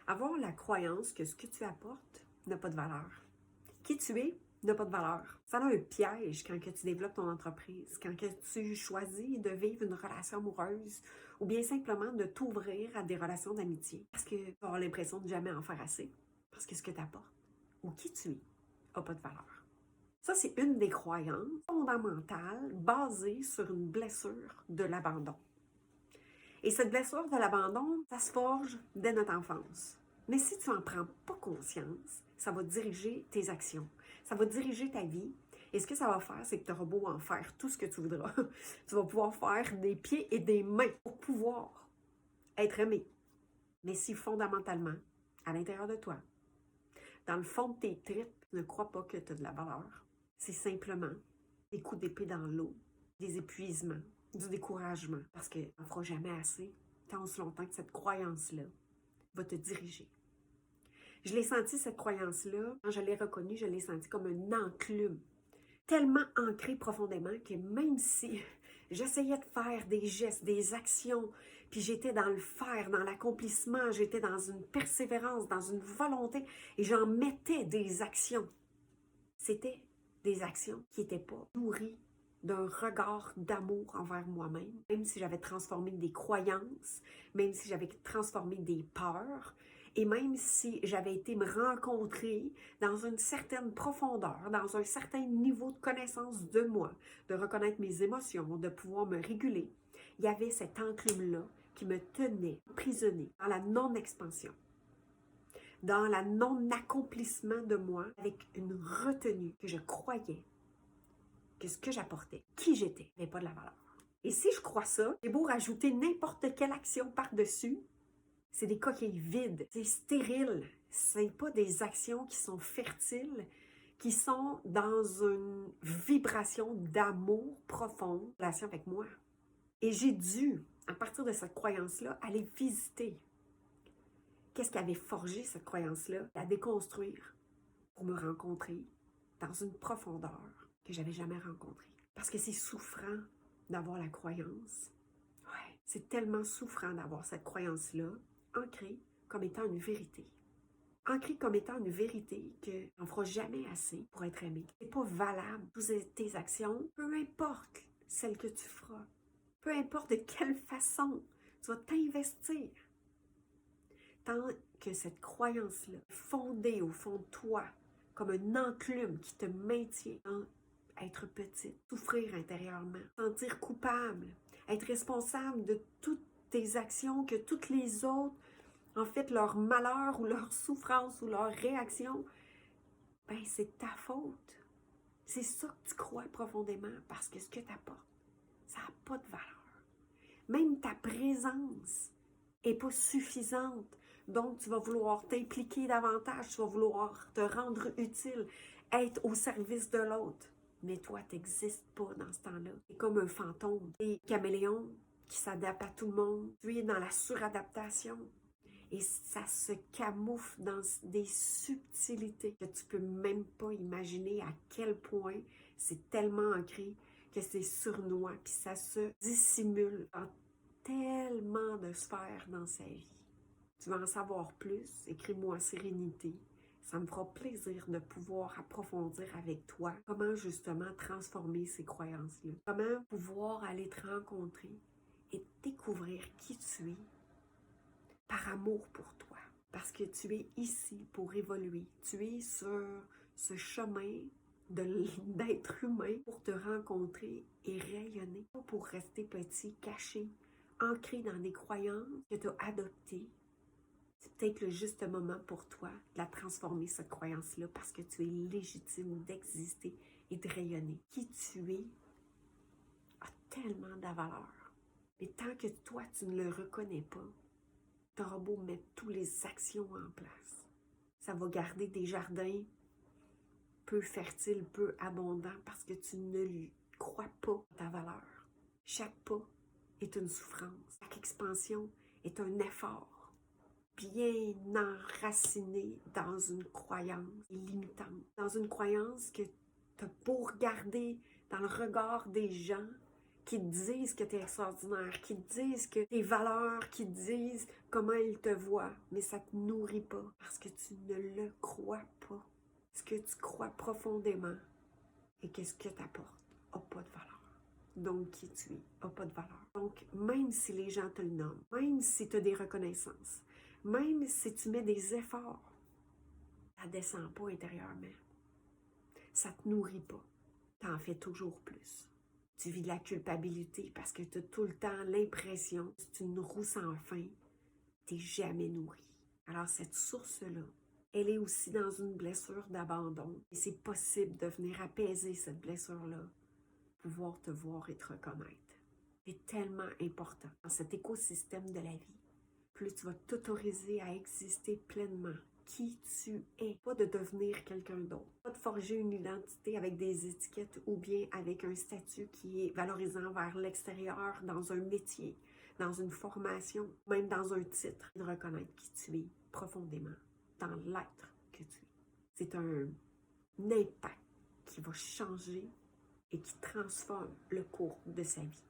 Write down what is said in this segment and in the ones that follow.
Avoir la croyance que ce que tu apportes n'a pas de valeur. Qui tu es n'a pas de valeur. Ça a un piège quand que tu développes ton entreprise, quand que tu choisis de vivre une relation amoureuse ou bien simplement de t'ouvrir à des relations d'amitié. Parce que tu vas avoir l'impression de jamais en faire assez. Parce que ce que tu apportes ou qui tu es n'a pas de valeur. Ça, c'est une des croyances fondamentales basées sur une blessure de l'abandon. Et cette blessure de l'abandon, ça se forge dès notre enfance. Mais si tu n'en prends pas conscience, ça va diriger tes actions. Ça va diriger ta vie. Et ce que ça va faire, c'est que tu auras beau en faire tout ce que tu voudras. Tu vas pouvoir faire des pieds et des mains pour pouvoir être aimé. Mais si fondamentalement, à l'intérieur de toi, dans le fond de tes tripes, tu ne crois pas que tu as de la valeur, c'est simplement des coups d'épée dans l'eau, des épuisements, du découragement, parce qu'on ne fera jamais assez tant aussi longtemps que cette croyance-là va te diriger. Je l'ai senti, cette croyance-là, quand je l'ai reconnue, je l'ai senti comme un enclume, tellement ancré profondément que même si j'essayais de faire des gestes, des actions, puis j'étais dans le faire, dans l'accomplissement, j'étais dans une persévérance, dans une volonté, et j'en mettais des actions. C'était des actions qui n'étaient pas nourries d'un regard d'amour envers moi-même, même si j'avais transformé des croyances, même si j'avais transformé des peurs, et même si j'avais été me rencontrer dans une certaine profondeur, dans un certain niveau de connaissance de moi, de reconnaître mes émotions, de pouvoir me réguler, il y avait cet enclume-là qui me tenait emprisonnée dans la non-expansion, dans la non-accomplissement de moi, avec une retenue que je croyais que ce que j'apportais, qui j'étais, n'avait pas de la valeur. Et si je crois ça, j'ai beau rajouter n'importe quelle action par-dessus, c'est des coquilles vides, c'est stérile. C'est pas des actions qui sont fertiles, qui sont dans une vibration d'amour profond, relation avec moi. Et j'ai dû, à partir de cette croyance-là, aller visiter qu'est-ce qui avait forgé cette croyance-là, la déconstruire pour me rencontrer dans une profondeur que j'avais jamais rencontrée. Parce que c'est souffrant d'avoir la croyance. Ouais, c'est tellement souffrant d'avoir cette croyance-là ancrée comme étant une vérité. Ancrée comme étant une vérité qu'on ne fera jamais assez pour être aimé. C'est pas valable. Toutes tes actions, peu importe celles que tu feras, peu importe de quelle façon tu vas t'investir, tant que cette croyance-là est fondée au fond de toi comme un enclume qui te maintient dans être petite, souffrir intérieurement, sentir coupable, être responsable de toutes tes actions, que toutes les autres, en fait, leur malheur ou leur souffrance ou leur réaction, ben c'est ta faute. C'est ça que tu crois profondément parce que ce que tu apportes, ça n'a pas de valeur. Même ta présence n'est pas suffisante. Donc, tu vas vouloir t'impliquer davantage, tu vas vouloir te rendre utile, être au service de l'autre. Mais toi, tu n'existes pas dans ce temps-là. Tu es comme un fantôme. Tu es caméléon qui s'adapte à tout le monde. Tu es dans la suradaptation. Et ça se camoufle dans des subtilités que tu peux même pas imaginer à quel point c'est tellement ancré que c'est sournois. Puis ça se dissimule dans tellement de sphères dans sa vie. Tu veux en savoir plus? Écris-moi Sérénité. Ça me fera plaisir de pouvoir approfondir avec toi comment justement transformer ces croyances-là. Comment pouvoir aller te rencontrer et découvrir qui tu es par amour pour toi. Parce que tu es ici pour évoluer. Tu es sur ce chemin d'être humain pour te rencontrer et rayonner. Pas pour rester petit, caché, ancré dans des croyances que tu as adoptées. C'est peut-être le juste moment pour toi de la transformer, cette croyance-là, parce que tu es légitime d'exister et de rayonner. Qui tu es a tellement de valeur. Mais tant que toi, tu ne le reconnais pas, tu auras beau mettre toutes les actions en place. Ça va garder des jardins peu fertiles, peu abondants, parce que tu ne crois pas à ta valeur. Chaque pas est une souffrance. Chaque expansion est un effort bien enraciné dans une croyance limitante. Dans une croyance que tu as beau regarder dans le regard des gens qui te disent que tu es extraordinaire, qui te disent que tes valeurs, qui te disent comment ils te voient, mais ça ne te nourrit pas parce que tu ne le crois pas. Ce que tu crois profondément et que ce que tu apportes n'a pas de valeur. Donc, qui tu es n'a pas de valeur. Donc, même si les gens te le nomment, même si tu as des reconnaissances, même si tu mets des efforts, ça ne descend pas intérieurement. Ça ne te nourrit pas. Tu en fais toujours plus. Tu vis de la culpabilité parce que tu as tout le temps l'impression que c'est une roue sans fin. Tu n'es jamais nourri. Alors, cette source-là, elle est aussi dans une blessure d'abandon. Et c'est possible de venir apaiser cette blessure-là, pouvoir te voir et te reconnaître. C'est tellement important dans cet écosystème de la vie. Plus tu vas t'autoriser à exister pleinement qui tu es, pas de devenir quelqu'un d'autre, pas de forger une identité avec des étiquettes ou bien avec un statut qui est valorisant vers l'extérieur dans un métier, dans une formation, même dans un titre, de reconnaître qui tu es profondément dans l'être que tu es. C'est un impact qui va changer et qui transforme le cours de sa vie.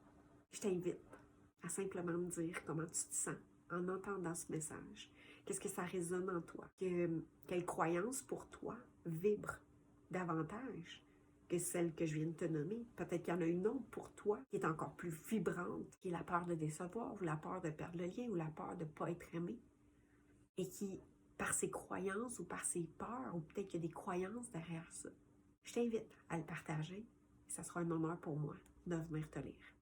Je t'invite à simplement me dire comment tu te sens en entendant ce message. Qu'est-ce que ça résonne en toi? Quelle croyance pour toi vibre davantage que celle que je viens de te nommer? Peut-être qu'il y en a une autre pour toi qui est encore plus vibrante, qui est la peur de décevoir, ou la peur de perdre le lien, ou la peur de ne pas être aimé. Et qui, par ses croyances ou par ses peurs, ou peut-être qu'il y a des croyances derrière ça, je t'invite à le partager. Ça sera un honneur pour moi de venir te lire.